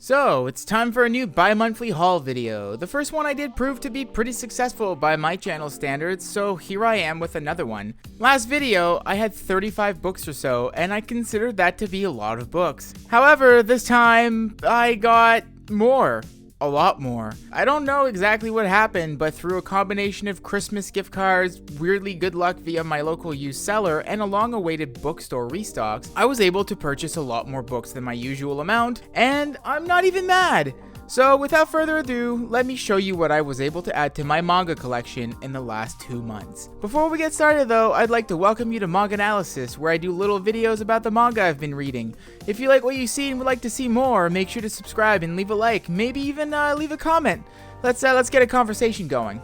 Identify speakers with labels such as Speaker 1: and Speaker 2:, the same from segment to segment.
Speaker 1: So, it's time for a new bi-monthly haul video. The first one I did proved to be pretty successful by my channel standards, so here I am with another one. Last video, I had 35 books or so, and I considered that to be a lot of books. However, this time, I got more. A lot more. I don't know exactly what happened, but through a combination of Christmas gift cards, weirdly good luck via my local used seller, and a long-awaited bookstore restocks, I was able to purchase a lot more books than my usual amount, and I'm not even mad! So without further ado, let me show you what I was able to add to my manga collection in the last 2 months. Before we get started though, I'd like to welcome you to MangAnalysis, where I do little videos about the manga I've been reading. If you like what you see and would like to see more, make sure to subscribe and leave a like, maybe even leave a comment. Let's get a conversation going.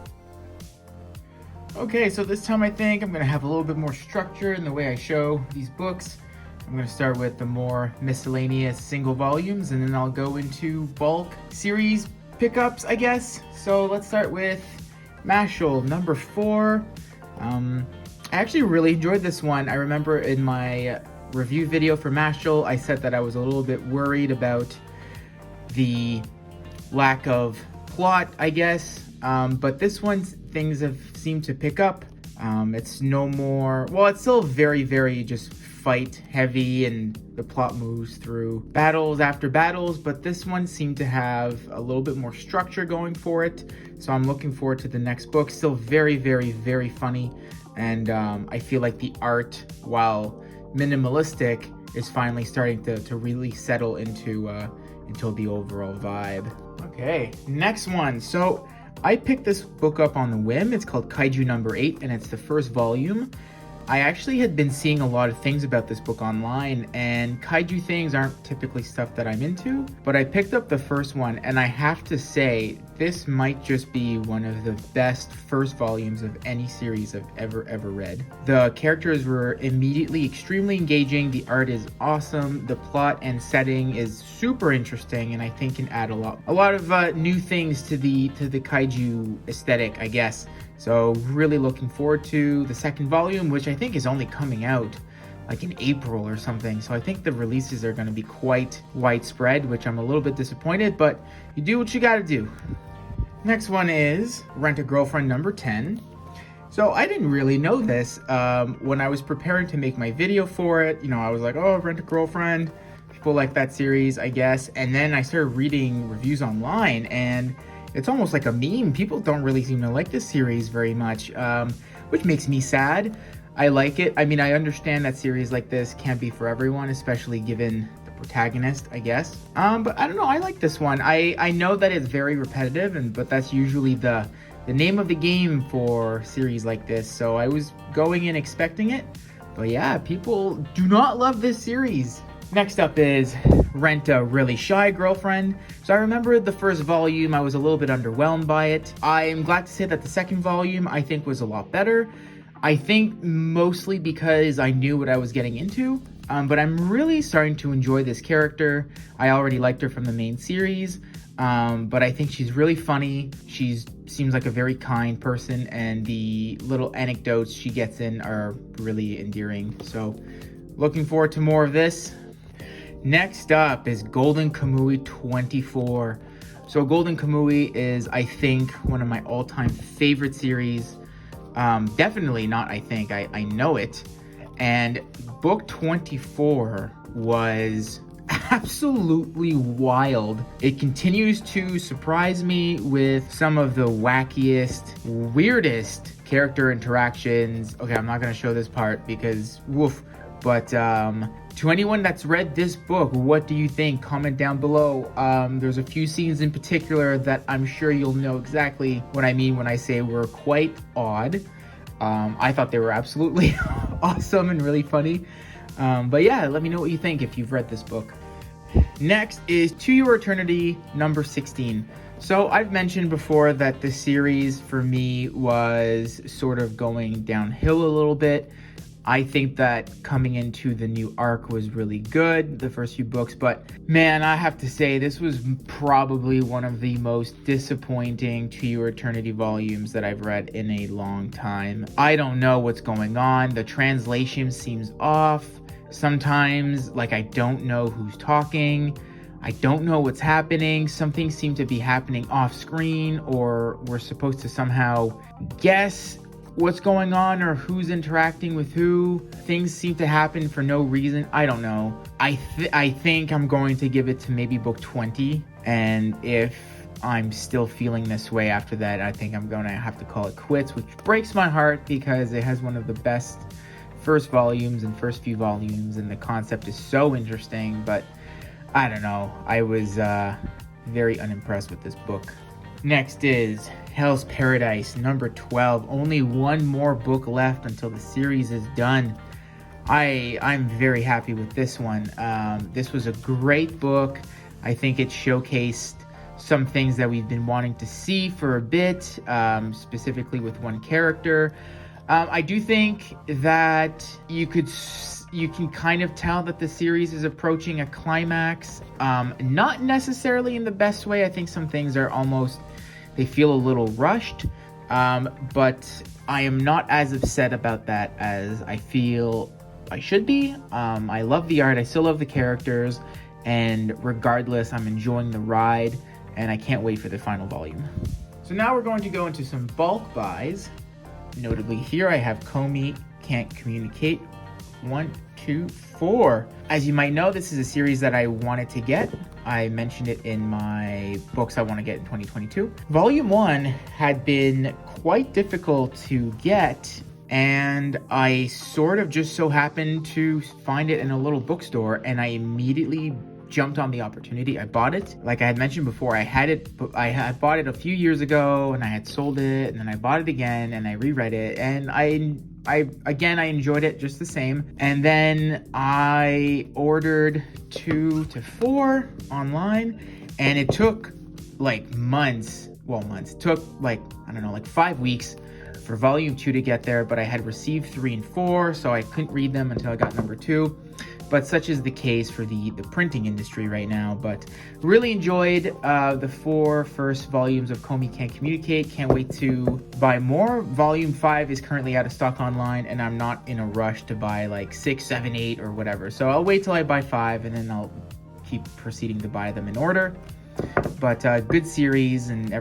Speaker 1: Okay, so this time I think I'm gonna have a little bit more structure in the way I show these books. I'm going to start with the more miscellaneous single volumes, and then I'll go into bulk series pickups, I guess. So let's start with Mashal, number 4. I actually really enjoyed this one. I remember in my review video for Mashal, I said that I was a little bit worried about the lack of plot, I guess. But this one, things have seemed to pick up. It's no more, well, it's still very just fight heavy, and the plot moves through battles after battles, but this one seemed to have a little bit more structure going for it, so I'm looking forward to the next book. Still very funny, and I feel like the art, while minimalistic, is finally starting to really settle into the overall vibe. Okay, next one. So I picked this book up on the whim. It's called Kaiju number 8, and it's the first volume. I actually had been seeing a lot of things about this book online, and kaiju things aren't typically stuff that I'm into, but I picked up the first one, and I have to say, this might just be one of the best first volumes of any series I've ever read. The characters were immediately extremely engaging, the art is awesome, the plot and setting is super interesting, and I think can add a lot of new things to the kaiju aesthetic, I guess. So really looking forward to the second volume, which I think is only coming out like in April or something. So I think the releases are going to be quite widespread, which I'm a little bit disappointed, but you do what you got to do. Next one is Rent a Girlfriend number 10. So I didn't really know this when I was preparing to make my video for it. You know, I was like, oh, Rent a Girlfriend. People like that series, I guess. And then I started reading reviews online, and it's almost like a meme. People don't really seem to like this series very much, which makes me sad. I like it. I mean, I understand that series like this can't be for everyone, especially given the protagonist, I guess. But I don't know, I like this one. I know that it's very repetitive, but that's usually the name of the game for series like this. So I was going in expecting it. But yeah, people do not love this series. Next up is Rent a Really Shy Girlfriend. So I remember the first volume, I was a little bit underwhelmed by it. I am glad to say that the second volume I think was a lot better. I think mostly because I knew what I was getting into, but I'm really starting to enjoy this character. I already liked her from the main series, but I think she's really funny. She seems like a very kind person, and the little anecdotes she gets in are really endearing. So looking forward to more of this. Next up is Golden Kamuy 24. So Golden Kamuy is, I think, one of my all-time favorite series. Definitely not, I think, I know it. And book 24 was absolutely wild. It continues to surprise me with some of the wackiest, weirdest character interactions. Okay, I'm not gonna show this part because woof. But to anyone that's read this book, what do you think? Comment down below. There's a few scenes in particular that I'm sure you'll know exactly what I mean when I say were quite odd. I thought they were absolutely awesome and really funny. But yeah, let me know what you think if you've read this book. Next is To Your Eternity number 16. So I've mentioned before that the series for me was sort of going downhill a little bit. I think that coming into the new arc was really good, the first few books, but man, I have to say this was probably one of the most disappointing To Your Eternity volumes that I've read in a long time. I don't know what's going on. The translation seems off. Sometimes, like, I don't know who's talking. I don't know what's happening. Some things seem to be happening off screen, or we're supposed to somehow guess what's going on or who's interacting with who. Things seem to happen for no reason. I don't know. I think I'm going to give it to maybe book 20. And if I'm still feeling this way after that, I think I'm going to have to call it quits, which breaks my heart because it has one of the best first few volumes, and the concept is so interesting, but I don't know. I was very unimpressed with this book. Next is Hell's Paradise, number 12. Only one more book left until the series is done. I'm very happy with this one. This was a great book. I think it showcased some things that we've been wanting to see for a bit, specifically with one character. I do think that you can kind of tell that the series is approaching a climax. Not necessarily in the best way. I think some things are they feel a little rushed. But I am not as upset about that as I feel I should be. I love the art. I still love the characters. And regardless, I'm enjoying the ride. And I can't wait for the final volume. So now we're going to go into some bulk buys. Notably here I have Comey, Can't Communicate, 1, 2, 4. As you might know, this is a series that I wanted to get. I mentioned it in my books I want to get in 2022. Volume 1 had been quite difficult to get, and I sort of just so happened to find it in a little bookstore, and I immediately jumped on the opportunity. I bought it. Like I had mentioned before, I had bought it a few years ago, and I had sold it, and then I bought it again, and I reread it, and I enjoyed it just the same. And then I ordered 2 to 4 online, and it took like months. It took like 5 weeks for volume 2 to get there, but I had received 3 and 4, so I couldn't read them until I got number 2. But such is the case for the printing industry right now. But really enjoyed the 4 first volumes of Comey Can't Communicate. Can't wait to buy more. Volume 5 is currently out of stock online, and I'm not in a rush to buy like 6, 7, 8 or whatever. So I'll wait till I buy 5, and then I'll keep proceeding to buy them in order. But good series, and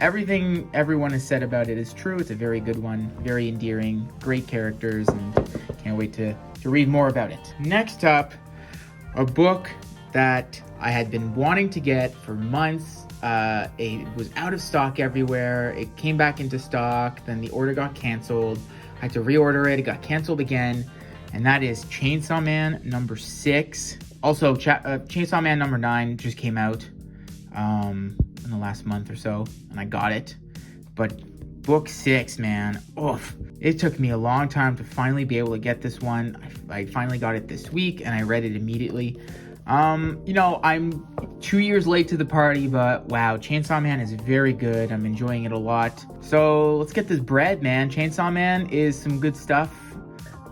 Speaker 1: everything everyone has said about it is true. It's a very good one, very endearing, great characters, and can't wait to read more about it. Next up, a book that I had been wanting to get for months. It was out of stock everywhere. It came back into stock, then the order got canceled. I had to reorder it. It got canceled again, and that is Chainsaw Man number 6. Also, Chainsaw Man number 9 just came out in the last month or so, and I got it. But book 6, man, it took me a long time to finally be able to get this one. I finally got it this week, and I read it immediately. I'm 2 years late to the party, but wow, Chainsaw Man is very good. I'm enjoying it a lot. So let's get this bread, man. Chainsaw Man is some good stuff,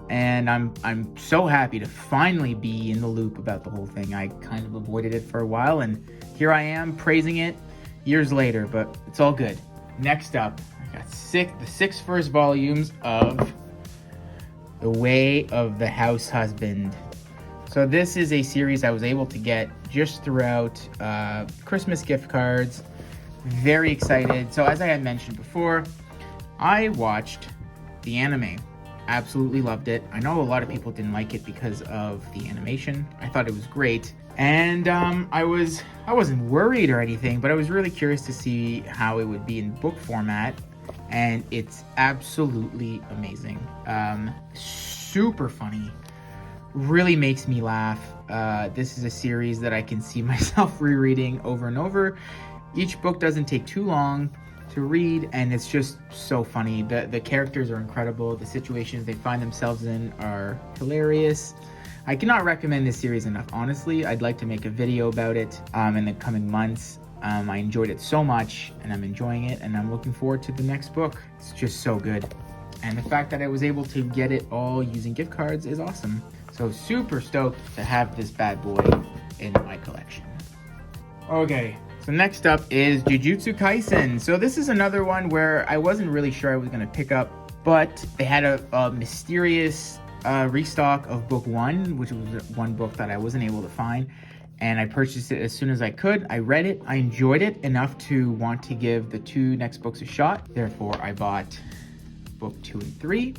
Speaker 1: and I'm so happy to finally be in the loop about the whole thing. I kind of avoided it for a while, and here I am praising it years later, but it's all good. Next up, I got the 6 first volumes of The Way of the House Husband. So this is a series I was able to get just throughout Christmas gift cards. Very excited. So as I had mentioned before, I watched the anime. Absolutely loved it. I know a lot of people didn't like it because of the animation. I thought it was great. And I wasn't worried or anything, but I was really curious to see how it would be in book format. And it's absolutely amazing. Super funny. Really makes me laugh. This is a series that I can see myself rereading over and over. Each book doesn't take too long to read, and it's just so funny. The characters are incredible. The situations they find themselves in are hilarious. I cannot recommend this series enough, honestly. I'd like to make a video about it in the coming months. I enjoyed it so much, and I'm enjoying it, and I'm looking forward to the next book. It's just so good. And the fact that I was able to get it all using gift cards is awesome. So super stoked to have this bad boy in my collection. Okay, so next up is Jujutsu Kaisen. So this is another one where I wasn't really sure I was going to pick up, but they had a mysterious restock of book 1, which was one book that I wasn't able to find. and I purchased it as soon as I could. I read it, I enjoyed it enough to want to give the 2 next books a shot. Therefore, I bought book 2 and 3.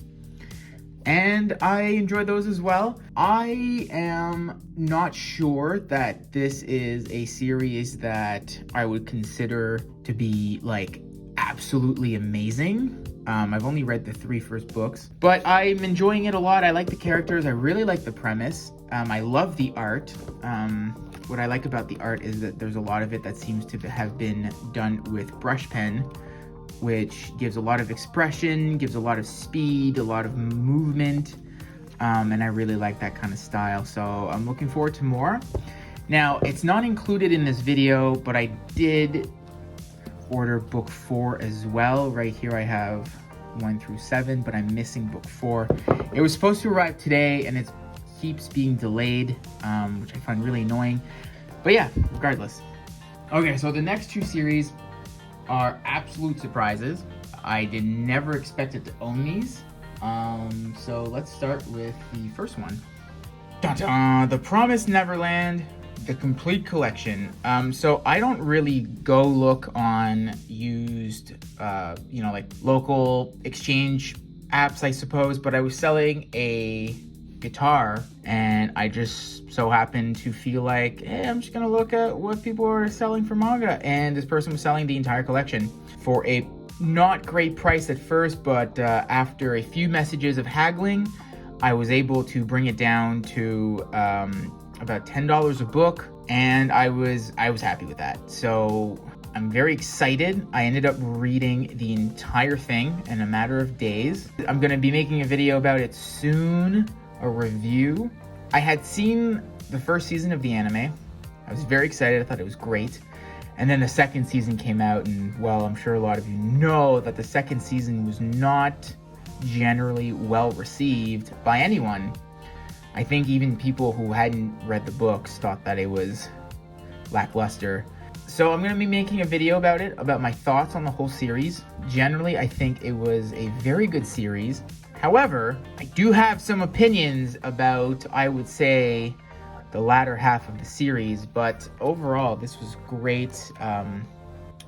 Speaker 1: And I enjoyed those as well. I am not sure that this is a series that I would consider to be like absolutely amazing. I've only read the 3 first books, but I'm enjoying it a lot. I like the characters. I really like the premise. I love the art. What I like about the art is that there's a lot of it that seems to have been done with brush pen, which gives a lot of expression, gives a lot of speed, a lot of movement, and I really like that kind of style. So I'm looking forward to more. Now, it's not included in this video, but I did order book 4 as well. Right here I have 1 through 7, but I'm missing book 4. It was supposed to arrive today, and it keeps being delayed, which I find really annoying. But yeah, regardless. Okay, so the next 2 series are absolute surprises. I did never expected to own these. So let's start with the first one. Dun-dun! The Promised Neverland, the complete collection. So I don't really go look on used, like local exchange apps, I suppose, but I was selling a guitar and I just so happened to feel like, hey, I'm just gonna look at what people are selling for manga, and this person was selling the entire collection for a not great price at first, but after a few messages of haggling, I was able to bring it down to about $10 a book, and I was happy with that. So I'm very excited. I ended up reading the entire thing in a matter of days. I'm gonna be making a video about it soon, a review. I had seen the first season of the anime. I was very excited. I thought it was great. And then the second season came out, and well, I'm sure a lot of you know that the second season was not generally well received by anyone. I think even people who hadn't read the books thought that it was lackluster. So I'm going to be making a video about it, about my thoughts on the whole series. Generally, I think it was a very good series. However, I do have some opinions about, I would say, the latter half of the series, but overall, this was great.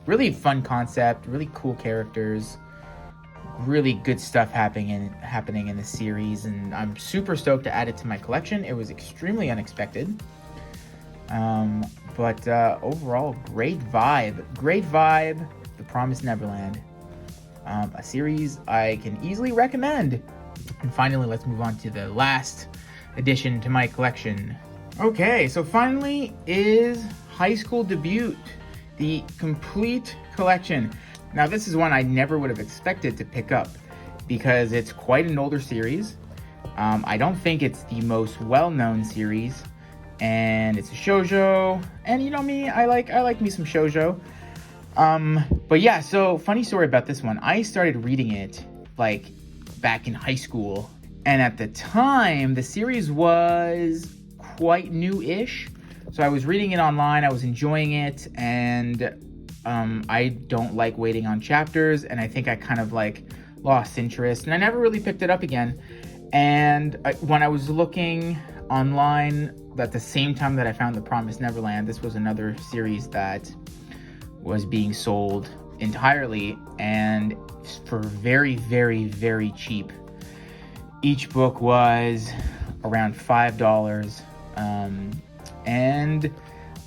Speaker 1: Really fun concept, really cool characters, really good stuff happening in the series, and I'm super stoked to add it to my collection. It was extremely unexpected. But overall, great vibe. The Promised Neverland. A series I can easily recommend. And finally, let's move on to the last addition to my collection. Okay, so finally is High School Debut, the complete collection. Now, this is one I never would have expected to pick up because it's quite an older series. I don't think it's the most well-known series, and it's a shoujo. And you know me, I like me some shoujo. But yeah, so funny story about this one. I started reading it like back in high school, and at the time the series was quite new-ish. So I was reading it online, I was enjoying it, and I don't like waiting on chapters, and I think I kind of like lost interest, and I never really picked it up again. And when I was looking online at the same time that I found The Promised Neverland, this was another series that was being sold entirely and for very, very, very cheap. Each book was around $5, and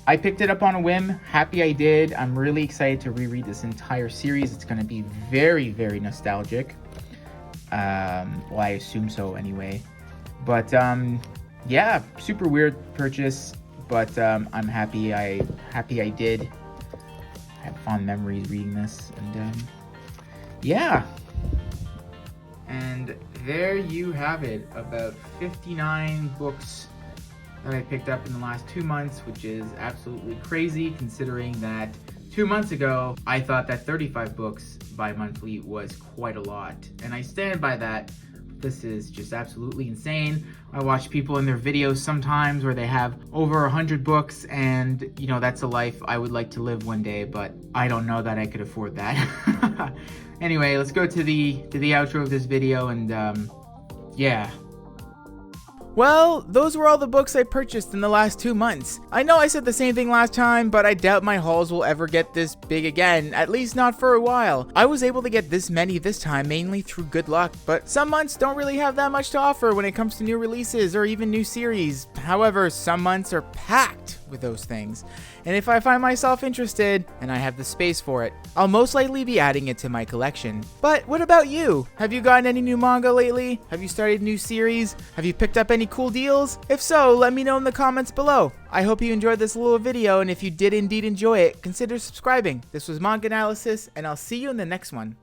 Speaker 1: I picked it up on a whim. Happy I did. I'm really excited to reread this entire series. It's going to be very, very nostalgic. Well, I assume so anyway. But yeah, super weird purchase, but I'm happy I did. I have fond memories reading this, and yeah. And there you have it, about 59 books that I picked up in the last 2 months, which is absolutely crazy considering that 2 months ago I thought that 35 books bi-monthly was quite a lot, and I stand by that. This is just absolutely insane. I watch people in their videos sometimes where they have over 100 books, and you know, that's a life I would like to live one day, but I don't know that I could afford that. Anyway, let's go to the outro of this video, and yeah. Well, those were all the books I purchased in the last 2 months. I know I said the same thing last time, but I doubt my hauls will ever get this big again, at least not for a while. I was able to get this many this time mainly through good luck, but some months don't really have that much to offer when it comes to new releases or even new series. However, some months are packed with those things, and if I find myself interested and I have the space for it, I'll most likely be adding it to my collection. But what about you? Have you gotten any new manga lately? Have you started a new series? Have you picked up any cool deals? If so, let me know in the comments below. I hope you enjoyed this little video, and if you did indeed enjoy it, consider subscribing. This was MangAnalysis, and I'll see you in the next one.